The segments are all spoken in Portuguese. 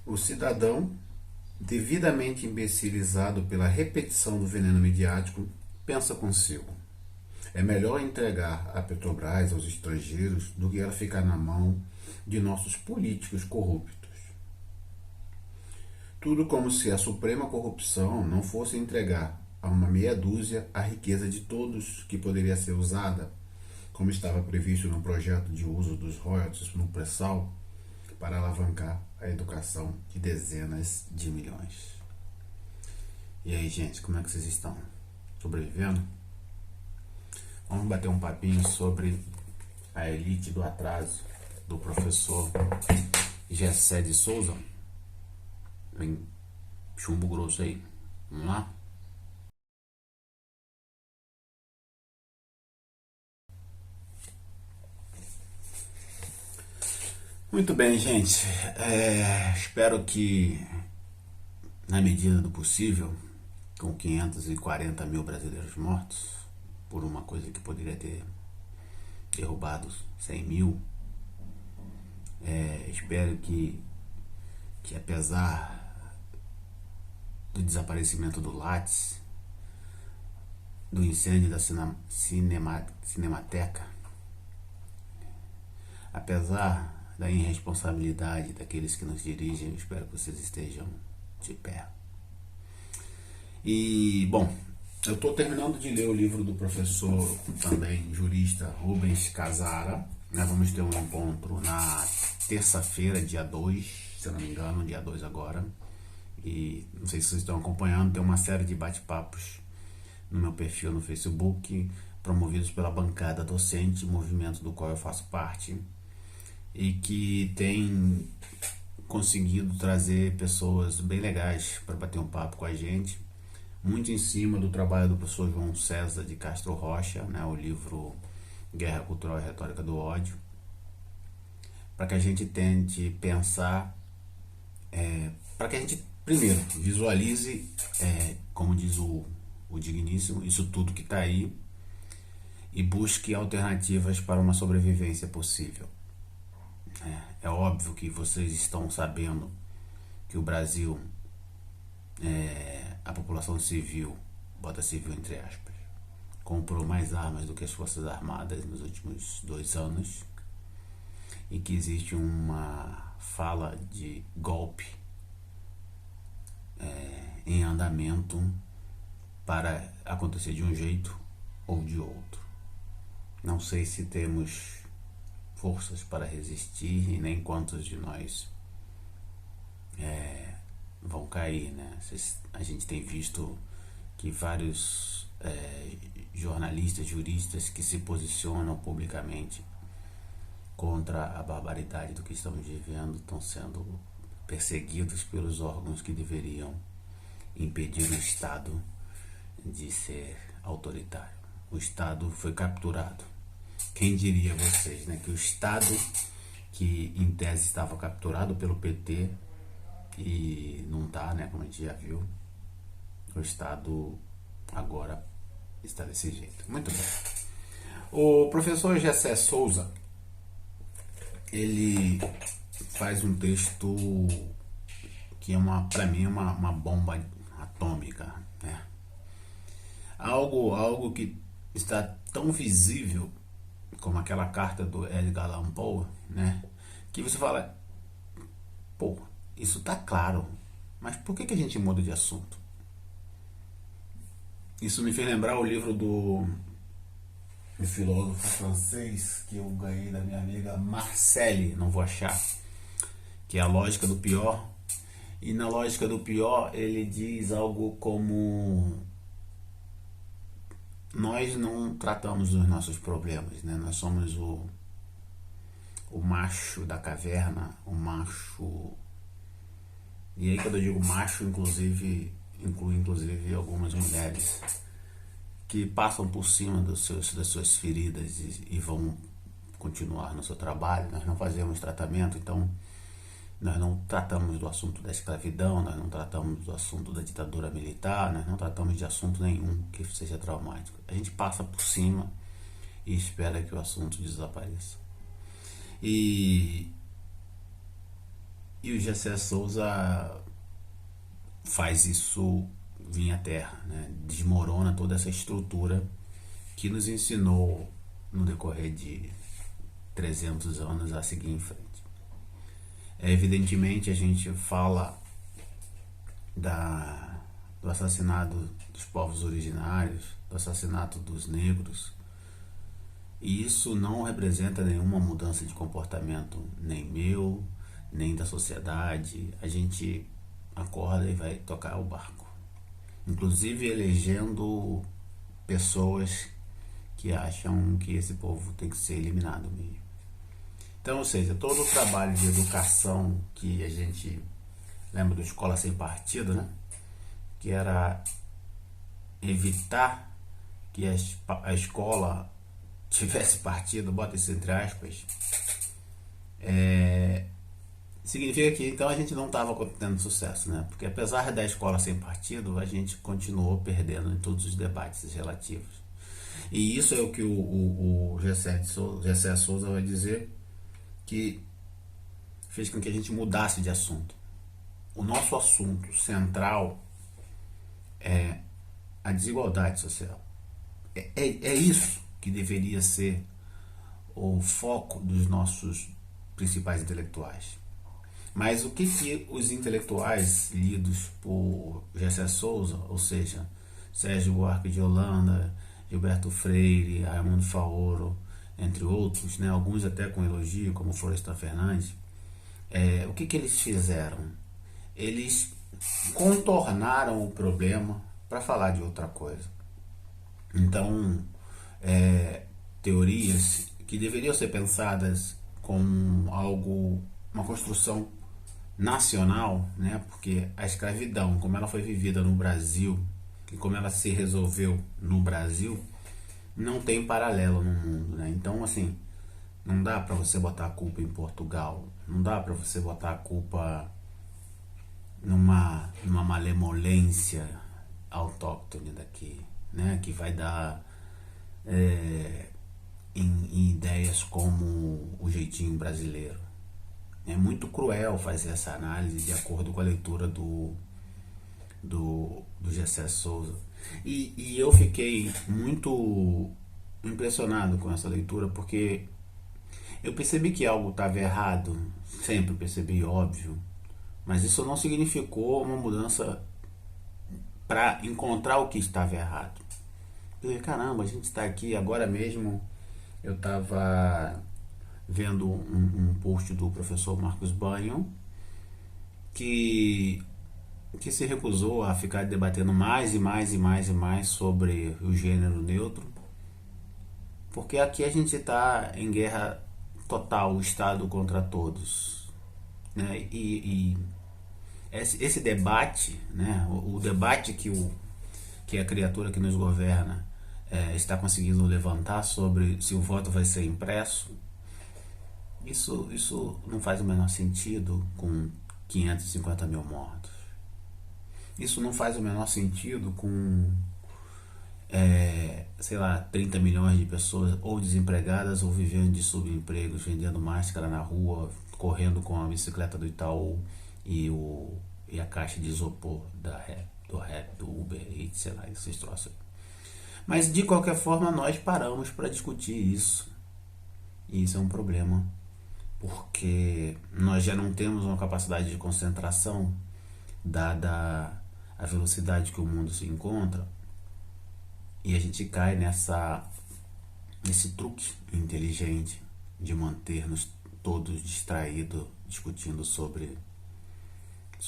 O cidadão, devidamente imbecilizado pela repetição do veneno midiático, pensa consigo: é melhor entregar a Petrobras aos estrangeiros do que ela ficar na mão de nossos políticos corruptos. Tudo como se a suprema corrupção não fosse entregar a uma meia dúzia a riqueza de todos que poderia ser usada, como estava previsto no projeto de uso dos royalties no pré-sal, para alavancar a educação de dezenas de milhões. E aí, gente, como é que vocês estão? Sobrevivendo? Vamos bater um papinho sobre a elite do atraso do professor Gessé de Souza. Vem chumbo grosso aí. Vamos lá? Muito bem, gente. Espero que, na medida do possível, com 540 mil brasileiros mortos, por uma coisa que poderia ter derrubado 100 mil, espero que apesar do desaparecimento do Lattes, do incêndio da Cinemateca, apesar da irresponsabilidade daqueles que nos dirigem, eu espero que vocês estejam de pé. E, bom, eu estou terminando de ler o livro do professor, também jurista, Rubens Casara. Nós vamos ter um encontro na terça-feira, dia 2, se eu não me engano, dia 2 agora. E não sei se vocês estão acompanhando, tem uma série de bate-papos no meu perfil no Facebook, promovidos pela bancada docente, movimento do qual eu faço parte, e que tem conseguido trazer pessoas bem legais para bater um papo com a gente, muito em cima do trabalho do professor João César de Castro Rocha, né, o livro Guerra Cultural e Retórica do Ódio, para que a gente tente pensar, para que a gente primeiro visualize, como diz o digníssimo, isso tudo que está aí, e busque alternativas para uma sobrevivência possível. É óbvio que vocês estão sabendo que o Brasil, a população civil, bota civil entre aspas, comprou mais armas do que as Forças Armadas nos últimos 2 anos, e que existe uma fala de golpe em andamento para acontecer de um jeito ou de outro. Não sei se temos forças para resistir e nem quantos de nós vão cair, né? A gente tem visto que vários jornalistas, juristas que se posicionam publicamente contra a barbaridade do que estamos vivendo estão sendo perseguidos pelos órgãos que deveriam impedir o Estado de ser autoritário. O Estado foi capturado. Quem diria vocês, né, que o Estado, que em tese estava capturado pelo PT e não está, né, como a gente já viu, o Estado agora está desse jeito. Muito bem. O professor Gessé Souza, ele faz um texto que é para mim uma bomba atômica, né? Algo que está tão visível como aquela carta do Edgar Allan Poe, né? Que você fala, pô, isso tá claro, mas por que a gente muda de assunto? Isso me fez lembrar o livro do filósofo francês que eu ganhei da minha amiga Marcelle, não vou achar, que é A Lógica do Pior. E na Lógica do Pior ele diz algo como: nós não tratamos dos nossos problemas, né? Nós somos o macho da caverna, o macho. E aí, quando eu digo macho, inclui algumas mulheres que passam por cima das suas feridas e vão continuar no seu trabalho. Nós não fazemos tratamento, então nós não tratamos do assunto da escravidão, nós não tratamos do assunto da ditadura militar, nós não tratamos de assunto nenhum que seja traumático. A gente passa por cima e espera que o assunto desapareça. E E o Gessé Souza faz isso vir à terra, né? Desmorona toda essa estrutura que nos ensinou no decorrer de 300 anos a seguir em frente. Evidentemente a gente fala do assassinato dos povos originários, do assassinato dos negros, e isso não representa nenhuma mudança de comportamento, nem meu, nem da sociedade. A gente acorda e vai tocar o barco, inclusive elegendo pessoas que acham que esse povo tem que ser eliminado mesmo. Então, ou seja, todo o trabalho de educação que a gente lembra do Escola Sem Partido, né? Que era evitar que a escola tivesse partido, bota isso entre aspas, significa que então a gente não estava tendo sucesso, né? Porque apesar da escola sem partido, a gente continuou perdendo em todos os debates relativos. E isso é o que o Gessé Souza vai dizer, que fez com que a gente mudasse de assunto. O nosso assunto central é a desigualdade social. É isso que deveria ser o foco dos nossos principais intelectuais. Mas o que os intelectuais lidos por Gessé Souza, ou seja, Sérgio Buarque de Holanda, Gilberto Freire, Raimundo Faoro, entre outros, né, alguns até com elogio, como Florestan Fernandes, o que eles fizeram? Eles contornaram o problema para falar de outra coisa. Então, teorias que deveriam ser pensadas como algo, uma construção nacional, né? Porque a escravidão, como ela foi vivida no Brasil e como ela se resolveu no Brasil, não tem paralelo no mundo, né? Então, assim, não dá para você botar a culpa em Portugal, não dá para você botar a culpa numa malemolência autóctone daqui, né? Que vai dar em ideias como o jeitinho brasileiro. É muito cruel fazer essa análise de acordo com a leitura do Gessé Souza. E eu fiquei muito impressionado com essa leitura, porque eu percebi que algo estava errado, sempre percebi, óbvio, mas isso não significou uma mudança para encontrar o que estava errado. Eu falei, caramba, a gente está aqui agora mesmo. Eu estava vendo um post do professor Marcos Banho que se recusou a ficar debatendo mais e mais sobre o gênero neutro, porque aqui a gente está em guerra total, o Estado contra todos, né? E esse debate, né? O debate que a criatura que nos governa está conseguindo levantar sobre se o voto vai ser impresso, isso não faz o menor sentido com 550 mil mortos. Isso não faz o menor sentido com, sei lá, 30 milhões de pessoas ou desempregadas ou vivendo de subempregos, vendendo máscara na rua, correndo com a bicicleta do Itaú e a caixa de isopor do Uber Eats, sei lá, esses troços aí. Mas de qualquer forma nós paramos para discutir isso. E isso é um problema, porque nós já não temos uma capacidade de concentração, dada a velocidade que o mundo se encontra, e a gente cai nesse truque inteligente de manter-nos todos distraídos discutindo sobre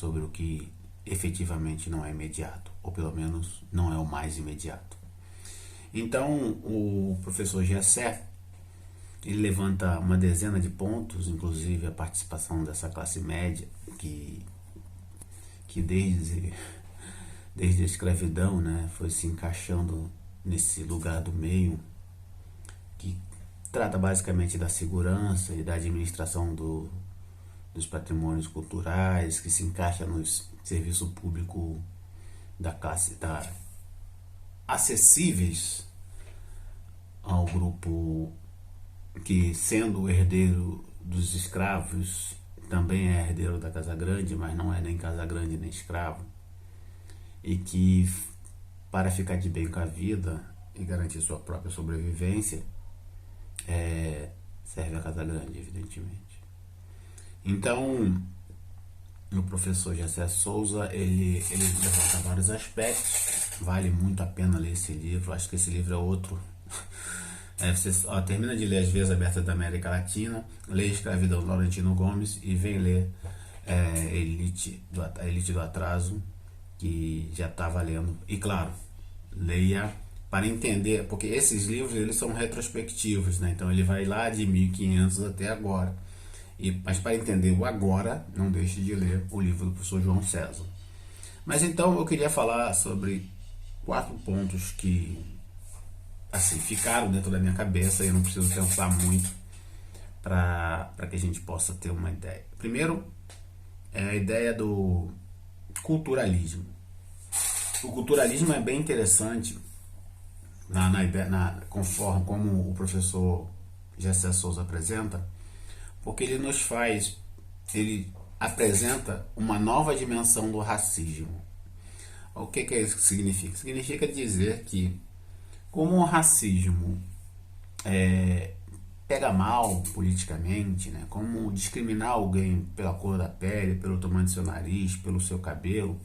o que efetivamente não é imediato, ou pelo menos não é o mais imediato. Então o professor Gessé, ele levanta uma dezena de pontos, inclusive a participação dessa classe média que desde a escravidão, né, foi se encaixando nesse lugar do meio, que trata basicamente da segurança e da administração dos patrimônios culturais, que se encaixa no serviço público da classe acessíveis ao grupo que, sendo o herdeiro dos escravos, também é herdeiro da Casa Grande, mas não é nem Casa Grande nem escravo, e que, para ficar de bem com a vida e garantir sua própria sobrevivência, serve a Casa Grande, evidentemente. Então, o professor Jessé Souza, ele levanta vários aspectos. Vale muito a pena ler esse livro. Acho que esse livro é outro. Você termina de ler As Vias Abertas da América Latina, lê Escravidão do Laurentino Gomes e vem ler A Elite do Atraso, que já está valendo. E claro, leia para entender, porque esses livros eles são retrospectivos, né? Então ele vai lá de 1500 até agora. Mas para entender o agora, não deixe de ler o livro do professor João César. Mas então eu queria falar sobre 4 pontos que assim ficaram dentro da minha cabeça e eu não preciso pensar muito para que a gente possa ter uma ideia. Primeiro é a ideia do culturalismo. O culturalismo é bem interessante conforme como o professor Jessé Souza apresenta, porque ele apresenta uma nova dimensão do racismo. O que é isso que significa? Significa dizer que, como o racismo pega mal politicamente, né? Como discriminar alguém pela cor da pele, pelo tamanho do seu nariz, pelo seu cabelo,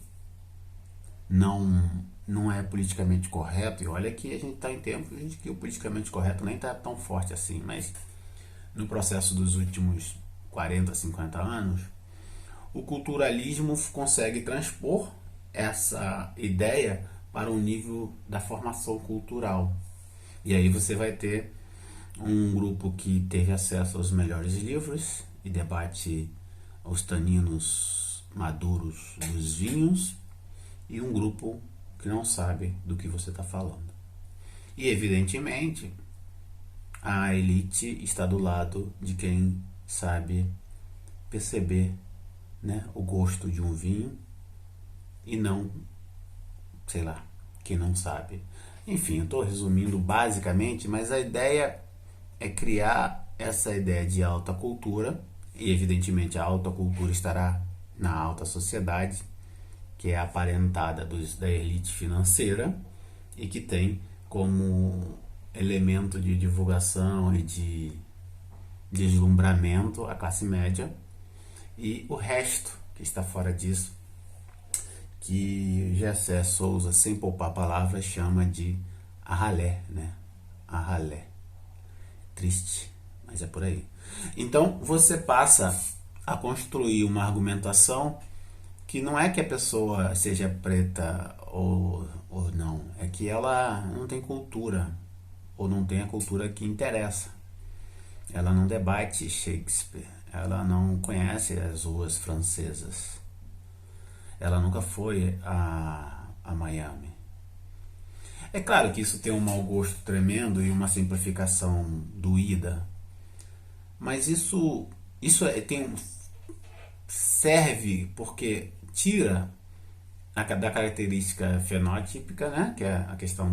não é politicamente correto. E olha que a gente está em tempos em que o politicamente correto nem está tão forte assim, mas no processo dos últimos 40, 50 anos, o culturalismo consegue transpor essa ideia para o nível da formação cultural. E aí você vai ter um grupo que teve acesso aos melhores livros e debate os taninos maduros dos vinhos, e um grupo que não sabe do que você está falando. E evidentemente a elite está do lado de quem sabe perceber, né, o gosto de um vinho, e não, sei lá, quem não sabe. Enfim, eu estou resumindo basicamente, mas a ideia é criar essa ideia de alta cultura, e evidentemente a alta cultura estará na alta sociedade, que é aparentada da elite financeira e que tem como elemento de divulgação e de deslumbramento a classe média, e o resto que está fora disso, que Jessé Souza, sem poupar palavras, chama de arralé, né? Arralé. Triste, mas é por aí. Então você passa a construir uma argumentação que não é que a pessoa seja preta ou não, é que ela não tem cultura, ou não tem a cultura que interessa. Ela não debate Shakespeare, ela não conhece as ruas francesas, ela nunca foi a Miami. É claro que isso tem um mau gosto tremendo e uma simplificação doída, mas isso serve porque tira da característica fenotípica, né, que é a questão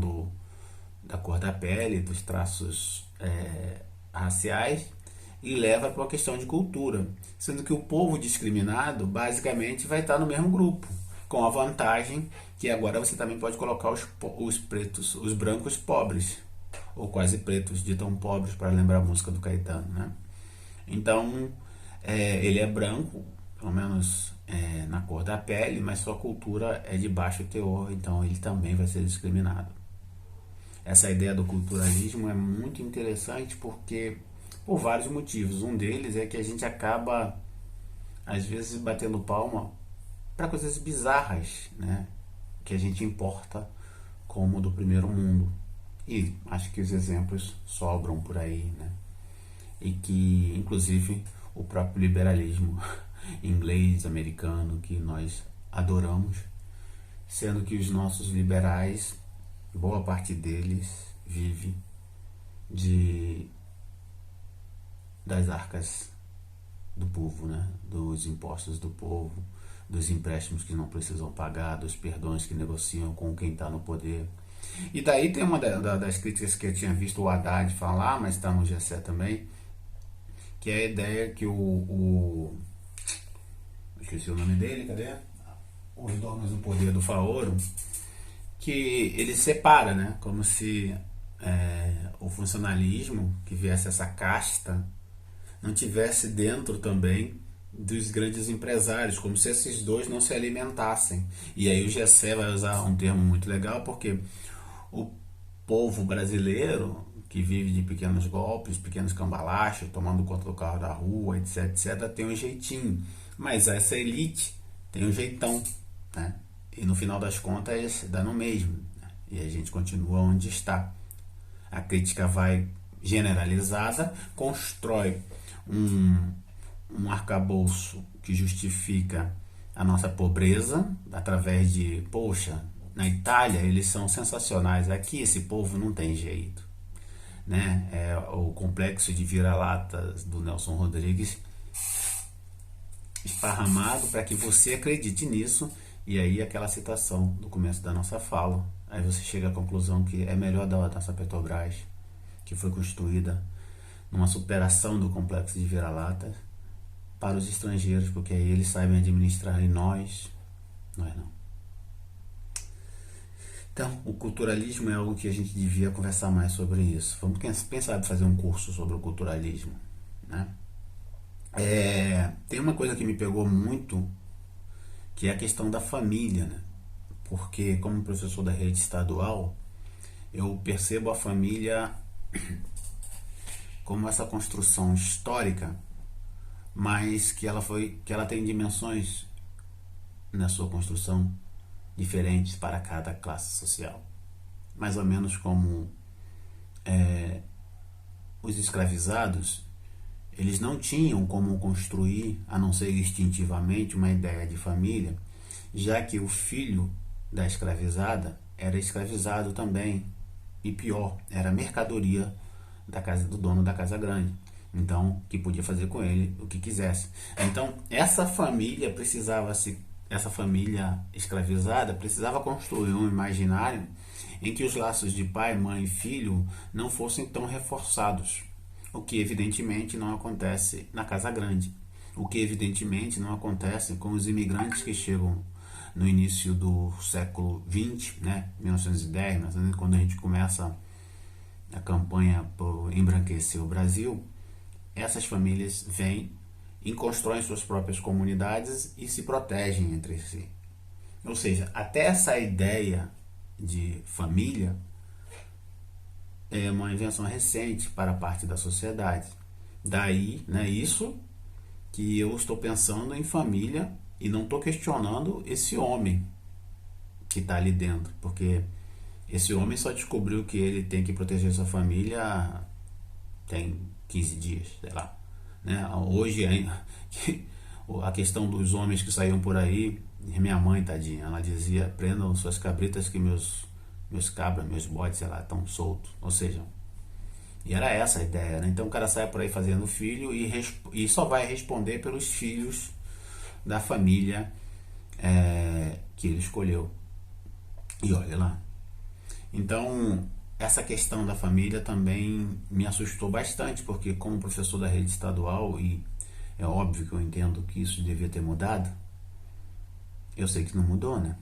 da cor da pele, dos traços raciais, e leva para uma questão de cultura, sendo que o povo discriminado basicamente vai estar no mesmo grupo, com a vantagem que agora você também pode colocar os pretos, os brancos pobres, ou quase pretos, de tão pobres, para lembrar a música do Caetano, né? Então ele é branco, pelo menos na cor da pele, mas sua cultura é de baixo teor, então ele também vai ser discriminado. Essa ideia do culturalismo é muito interessante porque por vários motivos. Um deles é que a gente acaba às vezes batendo palma para coisas bizarras, né, que a gente importa como do primeiro mundo, e acho que os exemplos sobram por aí, né, e que inclusive o próprio liberalismo inglês, americano, que nós adoramos, sendo que os nossos liberais, boa parte deles vive das arcas do povo, né? Dos impostos do povo, dos empréstimos que não precisam pagar, dos perdões que negociam com quem está no poder. E daí tem uma das críticas que eu tinha visto o Haddad falar, mas está no Jessé também, que é a ideia que esqueci o nome dele, cadê? Os Donos do Poder do Faoro, que ele separa, né? Como se o funcionalismo, que viesse essa casta, não tivesse dentro também dos grandes empresários, como se esses dois não se alimentassem. E aí o Gessé vai usar um termo muito legal, porque o povo brasileiro, que vive de pequenos golpes, pequenos cambalachos, tomando conta do carro da rua, etc, etc, tem um jeitinho. Mas essa elite tem um jeitão, né? E no final das contas dá no mesmo, né? E a gente continua onde está. A crítica vai generalizada, constrói um arcabouço que justifica a nossa pobreza através de, poxa, na Itália eles são sensacionais, aqui esse povo não tem jeito, né? É o complexo de vira-latas do Nelson Rodrigues esparramado para que você acredite nisso. E aí aquela citação do começo da nossa fala, aí você chega à conclusão que é melhor da nossa Petrobras, que foi construída numa superação do complexo de vira-latas, para os estrangeiros, porque aí eles sabem administrar e nós não. Então, o culturalismo é algo que a gente devia conversar mais sobre isso. Vamos pensar em fazer um curso sobre o culturalismo, né? Tem uma coisa que me pegou muito, que é a questão da família, né? Porque como professor da rede estadual, eu percebo a família como essa construção histórica, mas que ela tem dimensões na sua construção diferentes para cada classe social. Mais ou menos como os escravizados, eles não tinham como construir, a não ser instintivamente, uma ideia de família, já que o filho da escravizada era escravizado também, e pior, era mercadoria da casa do dono da casa grande, então que podia fazer com ele o que quisesse. Então essa família escravizada precisava construir um imaginário em que os laços de pai, mãe e filho não fossem tão reforçados, o que evidentemente não acontece na casa grande, o que evidentemente não acontece com os imigrantes que chegam no início do século XX, né, 1910, quando a gente começa a campanha por embranquecer o Brasil. Essas famílias vêm e constroem suas próprias comunidades e se protegem entre si. Ou seja, até essa ideia de família é uma invenção recente para parte da sociedade. Daí, né, isso que eu estou pensando em família e não estou questionando esse homem que está ali dentro, porque esse homem só descobriu que ele tem que proteger sua família tem 15 dias, sei lá, né? Hoje a questão dos homens que saíam por aí, minha mãe, tadinha, ela dizia: prendam suas cabritas que meus cabras, meus bodes, sei lá, estão soltos. Ou seja, e era essa a ideia, né? Então o cara sai por aí fazendo filho e só vai responder pelos filhos da família que ele escolheu. E olha lá. Então essa questão da família também me assustou bastante, porque como professor da rede estadual, e é óbvio que eu entendo que isso devia ter mudado, eu sei que não mudou, né?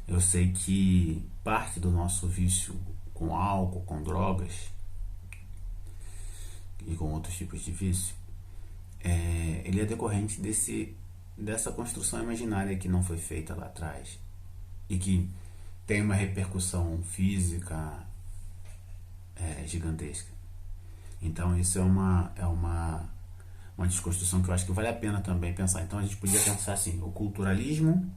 Eu sei que parte do nosso vício com álcool, com drogas e com outros tipos de vício, ele é decorrente dessa construção imaginária que não foi feita lá atrás e que tem uma repercussão física gigantesca. Então isso é uma desconstrução que eu acho que vale a pena também pensar. Então a gente podia pensar assim, o culturalismo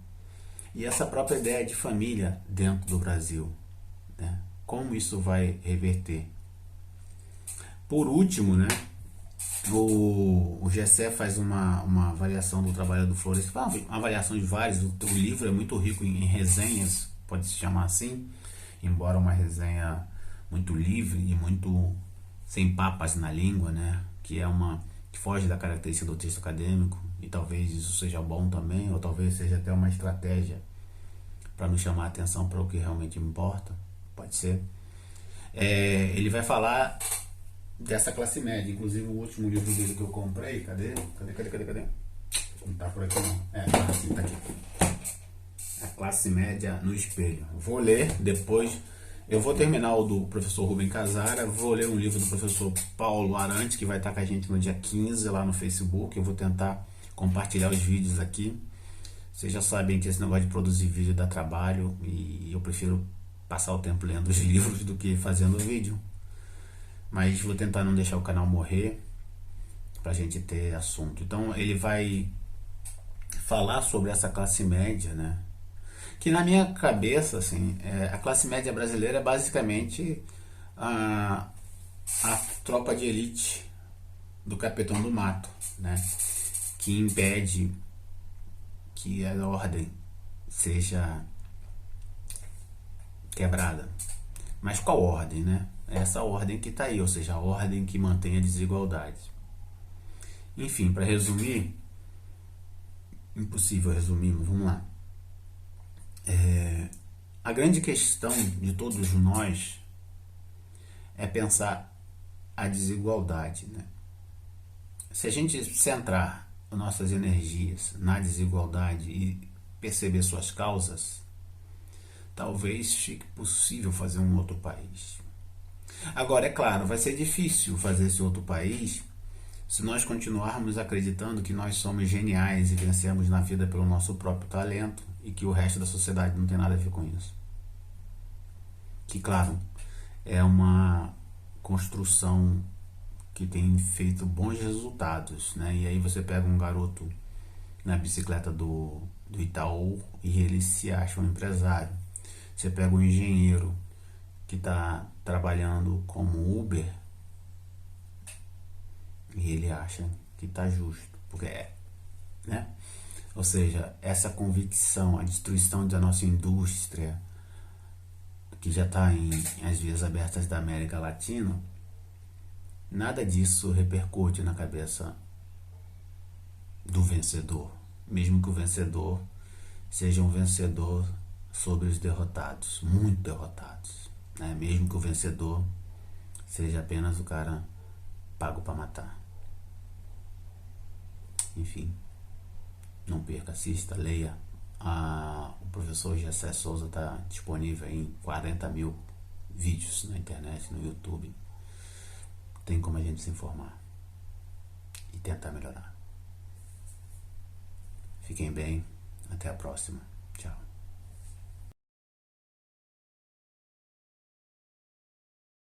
e essa própria ideia de família dentro do Brasil, né? Como isso vai reverter. Por último, né, o Gessé faz uma avaliação do trabalho do Florestan, uma avaliação de vários. O livro é muito rico em resenhas, pode se chamar assim, embora uma resenha muito livre e muito sem papas na língua, né, que foge da característica do texto acadêmico, e talvez isso seja bom também, ou talvez seja até uma estratégia para nos chamar a atenção para o que realmente importa, pode ser. Ele vai falar dessa classe média, inclusive o último livro dele que eu comprei, cadê? Não tá por aqui não. Sim, tá aqui. A classe média no espelho. Vou ler depois. Eu vou terminar o do professor Rubem Casara. Vou ler um livro do professor Paulo Arantes, que vai estar com a gente no dia 15 lá no Facebook. Eu vou tentar compartilhar os vídeos aqui. Vocês já sabem que esse negócio de produzir vídeo dá trabalho e eu prefiro passar o tempo lendo os livros do que fazendo vídeo. Mas vou tentar não deixar o canal morrer pra gente ter assunto. Então ele vai falar sobre essa classe média, né? Que na minha cabeça, assim, a classe média brasileira é basicamente a tropa de elite do Capitão do Mato, né? Que impede que a ordem seja quebrada. Mas qual ordem, né? Essa ordem que está aí, ou seja, a ordem que mantém a desigualdade. Enfim, para resumir, impossível resumir, mas vamos lá. A grande questão de todos nós é pensar a desigualdade, né? Se a gente centrar nossas energias na desigualdade e perceber suas causas, talvez fique possível fazer um outro país. Agora, é claro, vai ser difícil fazer esse outro país se nós continuarmos acreditando que nós somos geniais e vencemos na vida pelo nosso próprio talento e que o resto da sociedade não tem nada a ver com isso. Que, claro, é uma construção que tem feito bons resultados, né? E aí você pega um garoto na bicicleta do Itaú e ele se acha um empresário. Você pega um engenheiro que está trabalhando como Uber e ele acha que está justo, porque né? Ou seja, essa convicção, a destruição da nossa indústria, que já está em as vias abertas da América Latina, nada disso repercute na cabeça do vencedor, mesmo que o vencedor seja um vencedor sobre os derrotados, muito derrotados, né? Mesmo que o vencedor seja apenas o cara pago para matar. Enfim, não perca, assista, leia. O professor Gessé Souza está disponível em 40 mil vídeos na internet, no YouTube. Tem como a gente se informar e tentar melhorar. Fiquem bem, até a próxima. Tchau.